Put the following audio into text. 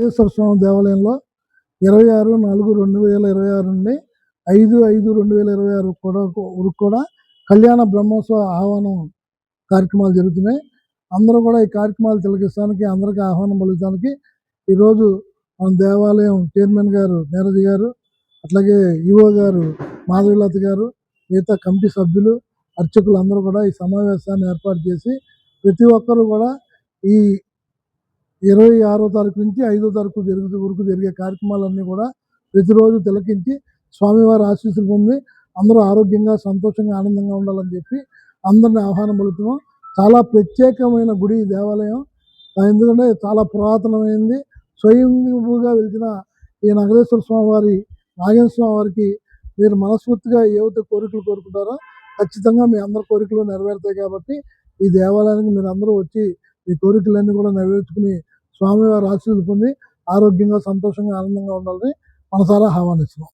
నాగేశ్వర స్వామి దేవాలయంలో 26/4/2026 నుండి 5/5/2026 కూడా కళ్యాణ బ్రహ్మోత్సవ ఆహ్వానం కార్యక్రమాలు జరుగుతున్నాయి. అందరూ కూడా ఈ కార్యక్రమాలు తిలకిస్తానికి, అందరికీ ఆహ్వానం పలుకుతానికి ఈరోజు మన దేవాలయం చైర్మన్ గారు నీరజ్ గారు, అట్లాగే ఈవో గారు మాధవీలత గారు, మిగతా కమిటీ సభ్యులు, అర్చకులు అందరూ కూడా ఈ సమావేశాన్ని ఏర్పాటు చేసి ప్రతి ఒక్కరూ కూడా ఈ 26వ తారీఖు నుంచి 5వ తారీఖు వరకు జరిగే కార్యక్రమాలన్నీ కూడా ప్రతిరోజు తిలకించి స్వామివారి ఆశీస్సులు పొంది అందరూ ఆరోగ్యంగా, సంతోషంగా, ఆనందంగా ఉండాలని చెప్పి అందరిని ఆహ్వానం పలుకుతున్నాం. చాలా ప్రత్యేకమైన గుడి ఈ దేవాలయం. ఎందుకంటే చాలా పురాతనమైంది. స్వయంభూగా వెలిసిన ఈ నాగేశ్వర స్వామి వారి, నాగేశ్వర స్వామి వారికి మీరు మనస్ఫూర్తిగా ఏవైతే కోరికలు కోరుకుంటారో ఖచ్చితంగా మీ అందరి కోరికలు నెరవేరుతాయి. కాబట్టి ఈ దేవాలయానికి మీరు అందరూ వచ్చి ఈ కోరికలన్నీ కూడా నెరవేర్చుకుని స్వామివారి ఆశీస్సులు పొంది ఆరోగ్యంగా, సంతోషంగా, ఆనందంగా ఉండాలని మనసారా ఆహ్వానిస్తున్నాం.